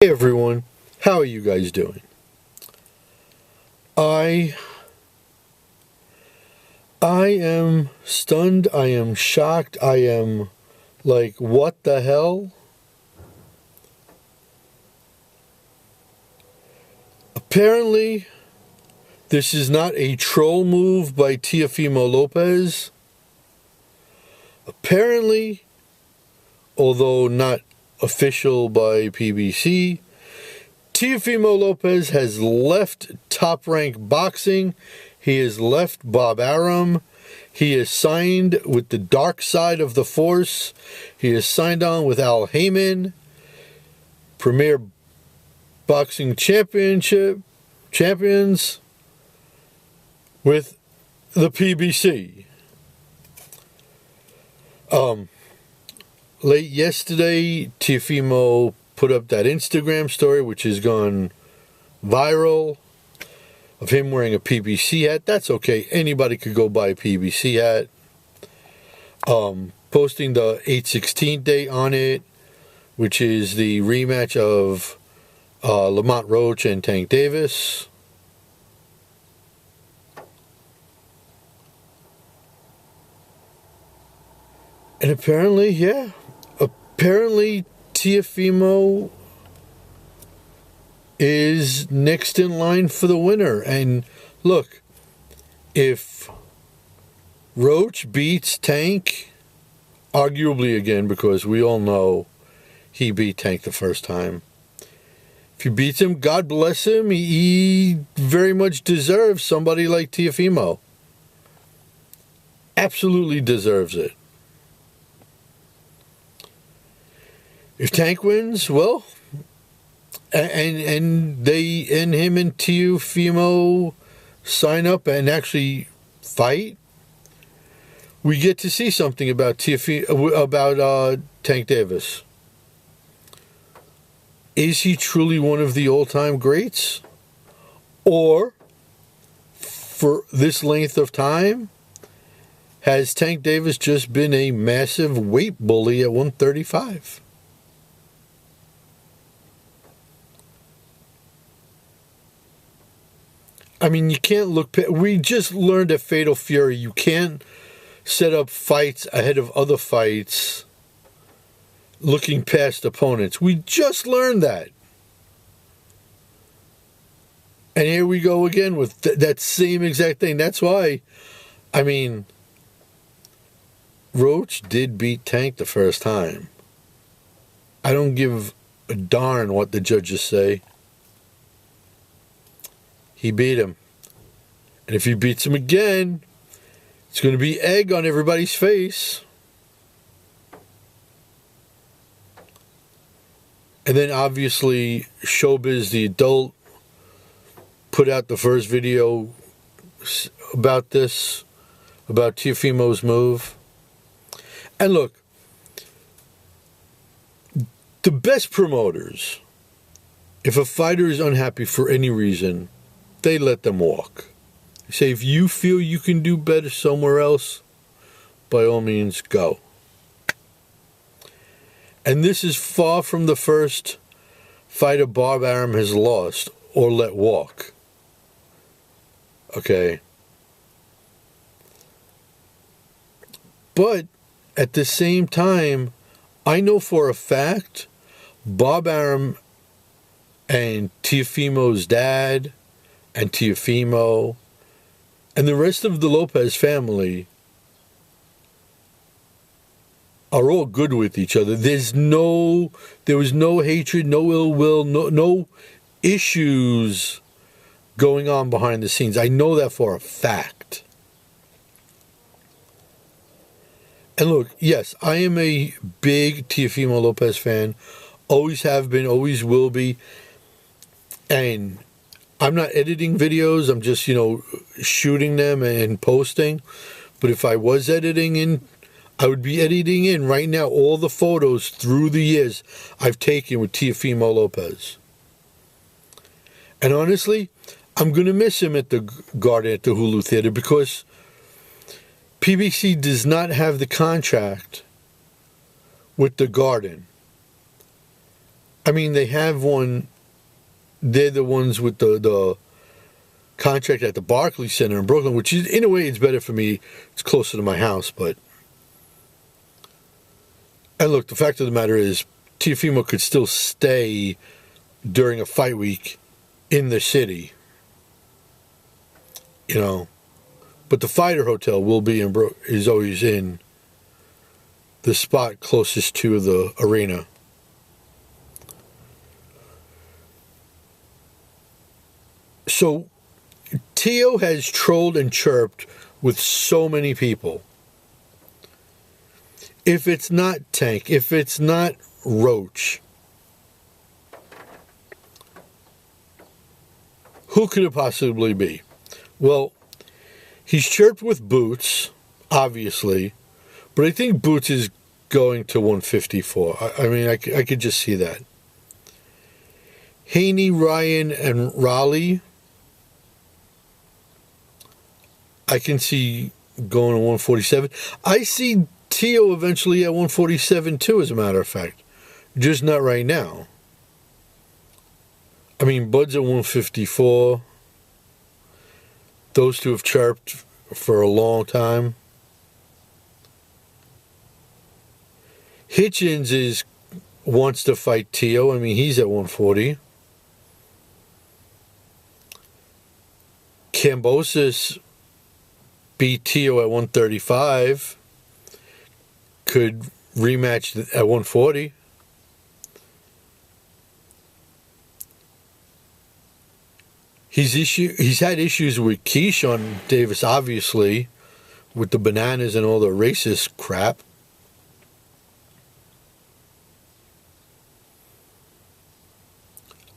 Hey everyone, how are you guys doing? I am stunned, I am shocked, I am like, what the hell? Apparently, this is not a troll move by Teofimo Lopez. Apparently, although not official by PBC, Teofimo Lopez has left Top Rank Boxing. He has left Bob Arum. He is signed with the dark side of the force. He is signed on with Haymon, Premier Boxing champions with the PBC. Late yesterday, Teofimo put up that Instagram story, which has gone viral, of him wearing a PBC hat. That's okay. Anybody could go buy a PBC hat. Posting the 8/16 date on it, which is the rematch of Lamont Roach and Tank Davis. And apparently, apparently Teofimo is next in line for the winner. And look, if Roach beats Tank, arguably again, because we all know he beat Tank the first time. If he beats him, God bless him. He very much deserves somebody like Teofimo. Absolutely deserves it. If Tank wins, well, and him and Teofimo sign up and actually fight, we get to see something about Tank Davis. Is he truly one of the all-time greats? Or, for this length of time, has Tank Davis just been a massive weight bully at 135? I mean, you can't look... We just learned at Fatal Fury, you can't set up fights ahead of other fights looking past opponents. We just learned that. And here we go again with that same exact thing. That's why, I mean, Roach did beat Tank the first time. I don't give a darn what the judges say. He beat him. And if he beats him again, it's going to be egg on everybody's face. And then obviously Showbiz, the adult, put out the first video about this, about Teofimo's move. And look, the best promoters, if a fighter is unhappy for any reason, they let them walk. They say, if you feel you can do better somewhere else, by all means, go. And this is far from the first fighter Bob Arum has lost or let walk. Okay. But at the same time, I know for a fact Bob Arum and Teofimo's dad and Teofimo and the rest of the Lopez family are all good with each other. There was no hatred, no ill will, no issues going on behind the scenes. I know that for a fact. And look, yes, I am a big Teofimo Lopez fan. Always have been, always will be. And I'm not editing videos. I'm just, shooting them and posting. But if I was editing I would be editing in right now all the photos through the years I've taken with Teofimo Lopez. And honestly, I'm going to miss him at the Garden at the Hulu Theater because PBC does not have the contract with the Garden. I mean, they have one. They're the ones with the contract at the Barclays Center in Brooklyn, which is, in a way, it's better for me. It's closer to my house, but... And look, the fact of the matter is, Teofimo could still stay during a fight week in the city. You know. But the fighter hotel will be is always in the spot closest to the arena. So, Teo has trolled and chirped with so many people. If it's not Tank, if it's not Roach, who could it possibly be? Well, he's chirped with Boots, obviously, but I think Boots is going to 154. I mean, I could just see that. Haney, Ryan, and Raleigh, I can see going to 147. I see Teo eventually at 147 too, as a matter of fact. Just not right now. I mean, Bud's at 154. Those two have chirped for a long time. Hitchens wants to fight Teo. I mean, he's at 140. Kambosos beat Teo at 135. Could rematch at 140. He's had issues with Keyshawn Davis, obviously, with the bananas and all the racist crap.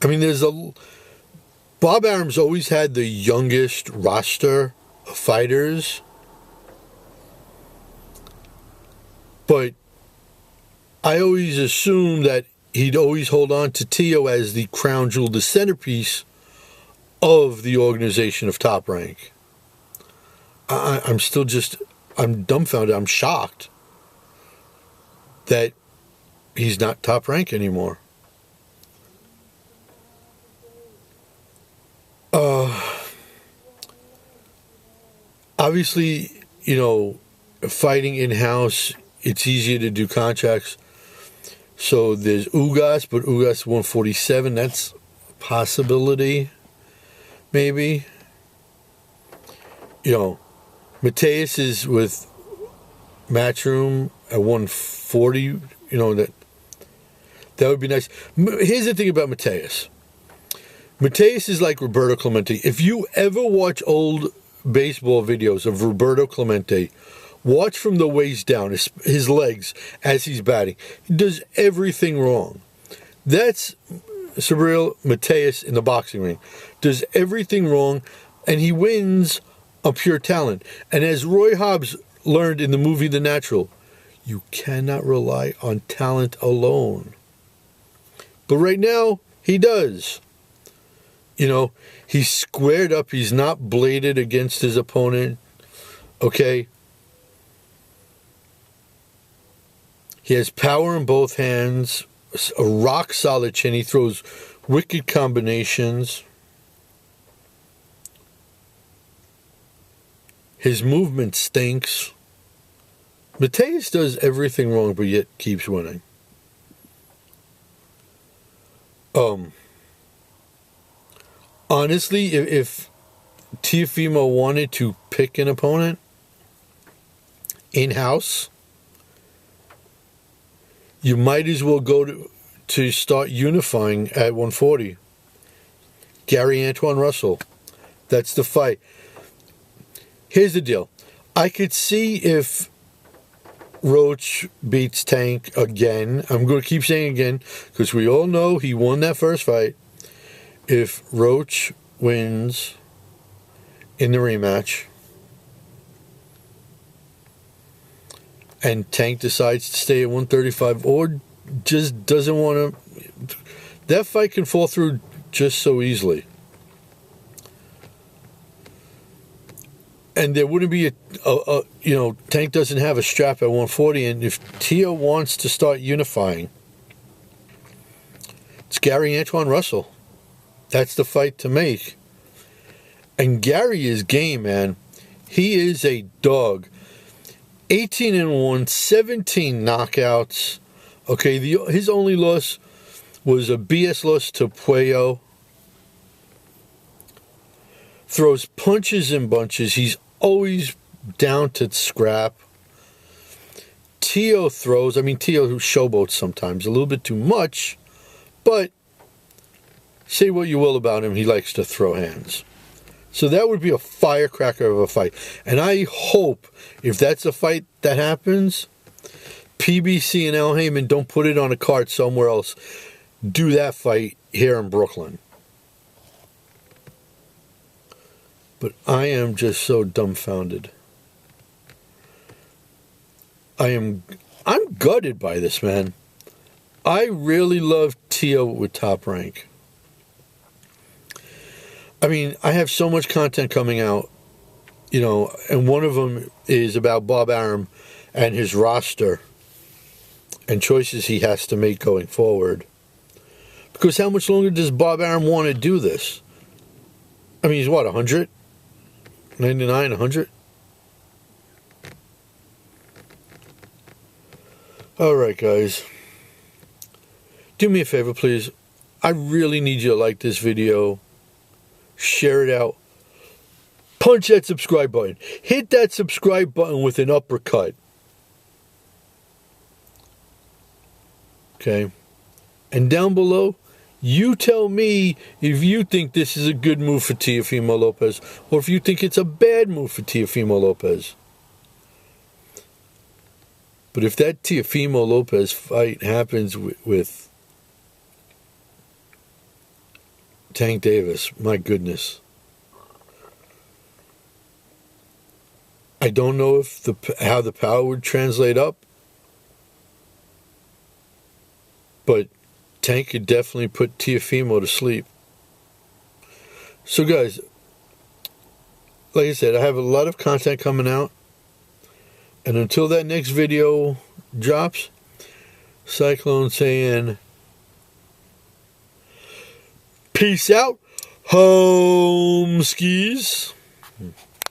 I mean, Bob Arum's always had the youngest roster of fighters. But I always assumed that he'd always hold on to Teo as the crown jewel, the centerpiece of the organization of Top Rank. I'm dumbfounded. I'm shocked that he's not Top Rank anymore. Obviously, you know, fighting in-house, it's easier to do contracts. So there's Ugas, but Ugas 147, that's a possibility, maybe. You know, Mateus is with Matchroom at 140, you know, that would be nice. Here's the thing about Mateus. Mateus is like Roberto Clemente. If you ever watch old baseball videos of Roberto Clemente, watch from the waist down, his legs, as he's batting. He does everything wrong. That's Subriel Mateus in the boxing ring. Does everything wrong, and he wins on pure talent. And as Roy Hobbs learned in the movie The Natural, you cannot rely on talent alone. But right now, he does. You know, he's squared up. He's not bladed against his opponent. Okay? He has power in both hands, a rock-solid chin. He throws wicked combinations. His movement stinks. Mateus does everything wrong, but yet keeps winning. Honestly, if Teofimo wanted to pick an opponent in-house, you might as well go to start unifying at 140. Gary Antoine Russell. That's the fight. Here's the deal. I could see if Roach beats Tank again. I'm going to keep saying again, because we all know he won that first fight. If Roach wins in the rematch and Tank decides to stay at 135 or just doesn't want to, that fight can fall through just so easily. And there wouldn't be you know, Tank doesn't have a strap at 140, and if Teo wants to start unifying, It's Gary Antoine Russell. That's the fight to make. And Gary is game, man. He is a dog. 18-1, 17 knockouts. Okay, his only loss was a BS loss to Puello. Throws punches and bunches. He's always down to scrap. Teo throws. I mean, Teo showboats sometimes. A little bit too much. But say what you will about him, he likes to throw hands. So that would be a firecracker of a fight. And I hope, if that's a fight that happens, PBC and Haymon don't put it on a card somewhere else. Do that fight here in Brooklyn. But I am just so dumbfounded. I'm gutted by this, man. I really love Teo with Top Rank. I mean, I have so much content coming out, you know, and one of them is about Bob Arum and his roster and choices he has to make going forward. Because how much longer does Bob Arum want to do this? I mean, he's what, 100? 99, 100? All right, guys. Do me a favor, please. I really need you to like this video. Share it out. Punch that subscribe button. Hit that subscribe button with an uppercut. Okay? And down below, you tell me if you think this is a good move for Teofimo Lopez or if you think it's a bad move for Teofimo Lopez. But if that Teofimo Lopez fight happens with Tank Davis, my goodness. I don't know if how the power would translate up, but Tank could definitely put Teofimo to sleep. So guys, like I said, I have a lot of content coming out, and until that next video drops, Cyclone saying peace out, home skis.